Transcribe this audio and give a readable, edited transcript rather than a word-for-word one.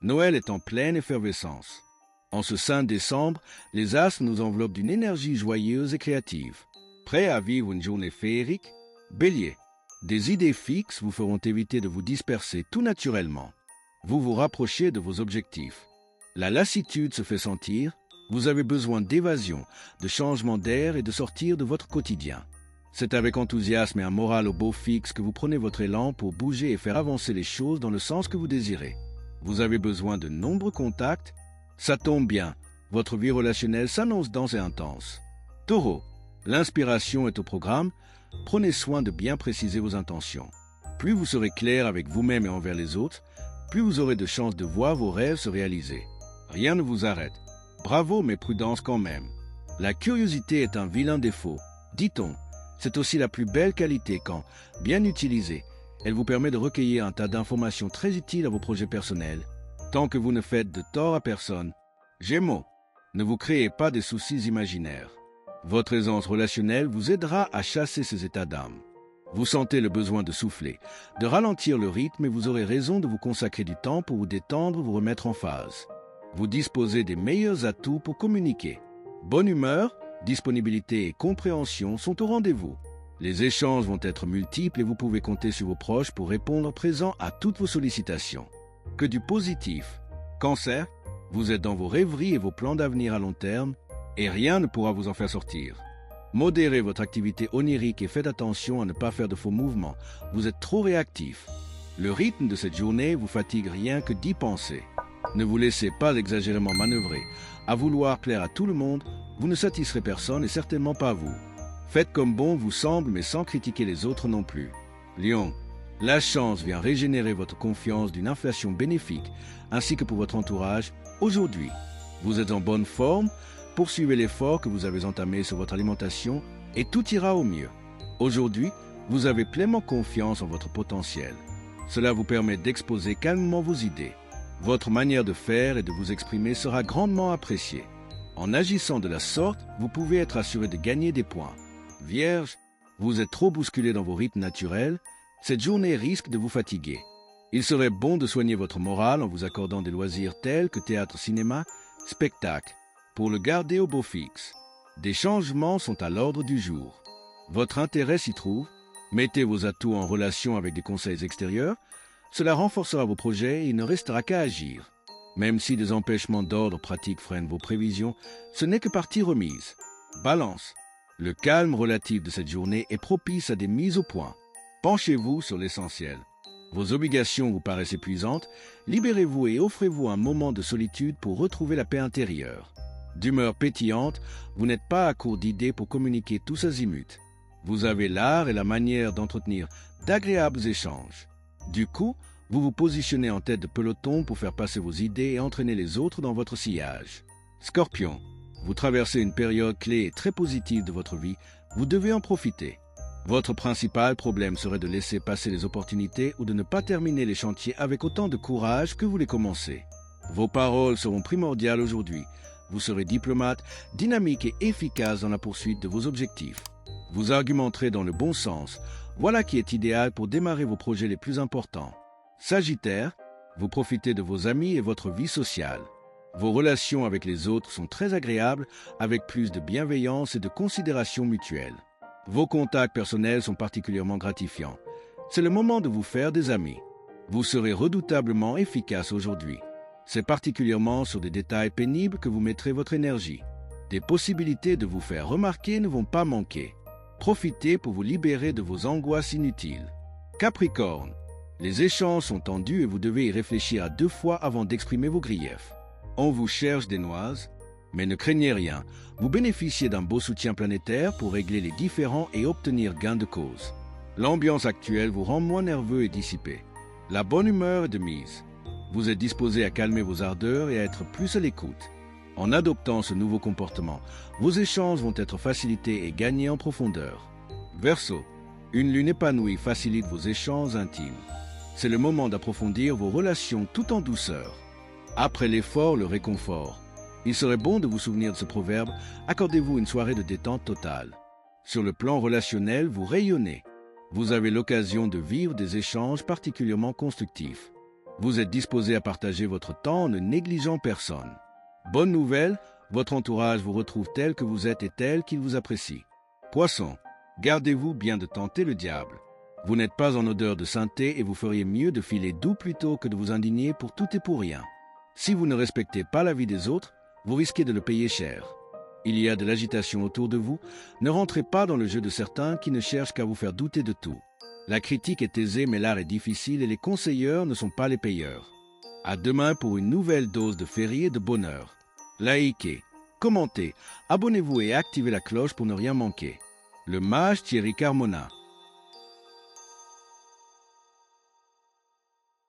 Noël est en pleine effervescence. En ce saint décembre, les astres nous enveloppent d'une énergie joyeuse et créative. Prêt à vivre une journée féerique? Bélier, des idées fixes vous feront éviter de vous disperser tout naturellement. Vous vous rapprochez de vos objectifs. La lassitude se fait sentir, vous avez besoin d'évasion, de changement d'air et de sortir de votre quotidien. C'est avec enthousiasme et un moral au beau fixe que vous prenez votre élan pour bouger et faire avancer les choses dans le sens que vous désirez. Vous avez besoin de nombreux contacts. Ça tombe bien, votre vie relationnelle s'annonce dense et intense. Taureau, l'inspiration est au programme. Prenez soin de bien préciser vos intentions. Plus vous serez clair avec vous-même et envers les autres, plus vous aurez de chances de voir vos rêves se réaliser. Rien ne vous arrête. Bravo, mais prudence quand même. La curiosité est un vilain défaut, dit-on. C'est aussi la plus belle qualité quand, bien utilisée, elle vous permet de recueillir un tas d'informations très utiles à vos projets personnels, tant que vous ne faites de tort à personne. Gémeaux, ne vous créez pas des soucis imaginaires. Votre aisance relationnelle vous aidera à chasser ces états d'âme. Vous sentez le besoin de souffler, de ralentir le rythme et vous aurez raison de vous consacrer du temps pour vous détendre, vous remettre en phase. Vous disposez des meilleurs atouts pour communiquer. Bonne humeur, disponibilité et compréhension sont au rendez-vous. Les échanges vont être multiples et vous pouvez compter sur vos proches pour répondre présent à toutes vos sollicitations. Que du positif. Cancer, vous êtes dans vos rêveries et vos plans d'avenir à long terme et rien ne pourra vous en faire sortir. Modérez votre activité onirique et faites attention à ne pas faire de faux mouvements. Vous êtes trop réactif. Le rythme de cette journée vous fatigue rien que d'y penser. Ne vous laissez pas exagérément manœuvrer. À vouloir plaire à tout le monde, vous ne satisferez personne et certainement pas vous. Faites comme bon vous semble mais sans critiquer les autres non plus. Lion, la chance vient régénérer votre confiance d'une inflation bénéfique ainsi que pour votre entourage aujourd'hui. Vous êtes en bonne forme, poursuivez l'effort que vous avez entamé sur votre alimentation et tout ira au mieux. Aujourd'hui, vous avez pleinement confiance en votre potentiel. Cela vous permet d'exposer calmement vos idées. Votre manière de faire et de vous exprimer sera grandement appréciée. En agissant de la sorte, vous pouvez être assuré de gagner des points. Vierge, vous êtes trop bousculé dans vos rythmes naturels, cette journée risque de vous fatiguer. Il serait bon de soigner votre morale en vous accordant des loisirs tels que théâtre, cinéma, spectacle, pour le garder au beau fixe. Des changements sont à l'ordre du jour. Votre intérêt s'y trouve. Mettez vos atouts en relation avec des conseils extérieurs. Cela renforcera vos projets et il ne restera qu'à agir. Même si des empêchements d'ordre pratique freinent vos prévisions, ce n'est que partie remise. Balance. Le calme relatif de cette journée est propice à des mises au point. Penchez-vous sur l'essentiel. Vos obligations vous paraissent épuisantes, libérez-vous et offrez-vous un moment de solitude pour retrouver la paix intérieure. D'humeur pétillante, vous n'êtes pas à court d'idées pour communiquer tous azimuts. Vous avez l'art et la manière d'entretenir d'agréables échanges. Du coup, vous vous positionnez en tête de peloton pour faire passer vos idées et entraîner les autres dans votre sillage. Scorpion, vous traversez une période clé et très positive de votre vie, vous devez en profiter. Votre principal problème serait de laisser passer les opportunités ou de ne pas terminer les chantiers avec autant de courage que vous les commencez. Vos paroles seront primordiales aujourd'hui. Vous serez diplomate, dynamique et efficace dans la poursuite de vos objectifs. Vous argumenterez dans le bon sens. Voilà qui est idéal pour démarrer vos projets les plus importants. Sagittaire, vous profitez de vos amis et votre vie sociale. Vos relations avec les autres sont très agréables, avec plus de bienveillance et de considération mutuelle. Vos contacts personnels sont particulièrement gratifiants. C'est le moment de vous faire des amis. Vous serez redoutablement efficace aujourd'hui. C'est particulièrement sur des détails pénibles que vous mettrez votre énergie. Des possibilités de vous faire remarquer ne vont pas manquer. Profitez pour vous libérer de vos angoisses inutiles. Capricorne, les échanges sont tendus et vous devez y réfléchir à 2 fois avant d'exprimer vos griefs. On vous cherche des noises, mais ne craignez rien. Vous bénéficiez d'un beau soutien planétaire pour régler les différends et obtenir gain de cause. L'ambiance actuelle vous rend moins nerveux et dissipé. La bonne humeur est de mise. Vous êtes disposé à calmer vos ardeurs et à être plus à l'écoute. En adoptant ce nouveau comportement, vos échanges vont être facilités et gagnés en profondeur. Verseau, une lune épanouie facilite vos échanges intimes. C'est le moment d'approfondir vos relations tout en douceur. Après l'effort, le réconfort. Il serait bon de vous souvenir de ce proverbe, accordez-vous une soirée de détente totale. Sur le plan relationnel, vous rayonnez. Vous avez l'occasion de vivre des échanges particulièrement constructifs. Vous êtes disposé à partager votre temps en ne négligeant personne. Bonne nouvelle, votre entourage vous retrouve tel que vous êtes et tel qu'il vous apprécie. Poisson, gardez-vous bien de tenter le diable. Vous n'êtes pas en odeur de sainteté et vous feriez mieux de filer doux plutôt que de vous indigner pour tout et pour rien. Si vous ne respectez pas la vie des autres, vous risquez de le payer cher. Il y a de l'agitation autour de vous, ne rentrez pas dans le jeu de certains qui ne cherchent qu'à vous faire douter de tout. La critique est aisée mais l'art est difficile et les conseilleurs ne sont pas les payeurs. À demain pour une nouvelle dose de féerie et de bonheur. Likez, commentez, abonnez-vous et activez la cloche pour ne rien manquer. Le mage Thierry Carmona.